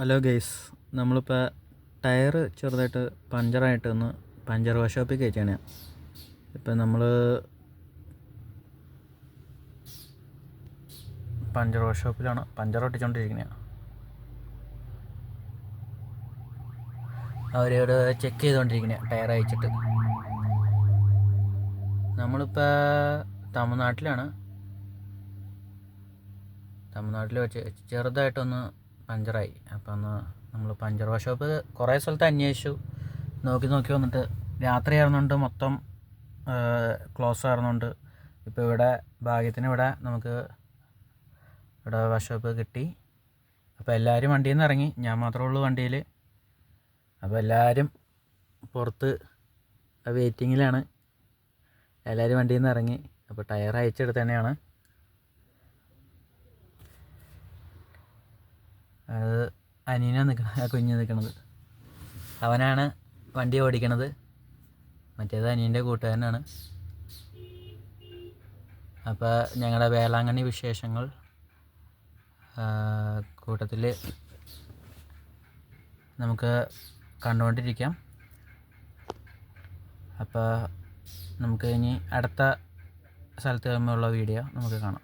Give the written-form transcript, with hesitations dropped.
Hello guys, നമ്മളിപ്പോൾ tyre ചെറുതായിട്ട് പഞ്ചറായിട്ട് ഒന്ന് പഞ്ചർ വർക്ക്ഷോപ്പിൽ കയറ്റിയാണ്. ഇപ്പം നമ്മൾ പഞ്ചർ വർക്ക്ഷോപ്പിലാണ് പഞ്ചർ ഒട്ടിച്ചുകൊണ്ടിരിക്കുന്നത്. അവരോട് ചെക്ക് ചെയ്തുകൊണ്ടിരിക്കുന്നത് ടയർ അയച്ചിട്ട്. നമ്മളിപ്പോൾ തമിഴ്നാട്ടിൽ വെച്ച് ചെറുതായിട്ടൊന്ന് പഞ്ചറായി. അപ്പം ഒന്ന് നമ്മൾ പഞ്ചർ വർക്ക്ഷോപ്പ് കുറേ സ്ഥലത്ത് അന്വേഷിച്ചു, നോക്കി വന്നിട്ട് രാത്രി ആയിരുന്നുകൊണ്ട് മൊത്തം ക്ലോസ് ആയിരുന്നുകൊണ്ട് ഇപ്പോൾ ഇവിടെ ഭാഗ്യത്തിന് നമുക്ക് ഇവിടെ വർക്ക്ഷോപ്പ് കിട്ടി. അപ്പോൾ എല്ലാവരും വണ്ടിയിൽ നിന്ന് ഇറങ്ങി, ഞാൻ മാത്രമേ ഉള്ളൂ വണ്ടിയിൽ. അപ്പോൾ എല്ലാവരും പുറത്ത് വെയിറ്റിങ്ങിലാണ്. എല്ലാവരും വണ്ടിയിൽ നിന്ന് ഇറങ്ങി. അപ്പോൾ ടയർ അയച്ചെടുത്ത് തന്നെയാണ്. അത് അനിയനാണ് കുഞ്ഞ് നിൽക്കുന്നത്. അവനാണ് വണ്ടി ഓടിക്കണത്. മറ്റേത് അനിയൻ്റെ കൂട്ടുകാരനാണ്. അപ്പോൾ ഞങ്ങളുടെ വേളാങ്കണ്ണി വിശേഷങ്ങൾ കൂട്ടത്തിൽ നമുക്ക് കണ്ടുകൊണ്ടിരിക്കാം. അപ്പോൾ നമുക്ക് ഇനി അടുത്ത സ്ഥലത്ത് തമ്മിലുള്ള വീഡിയോ നമുക്ക് കാണാം.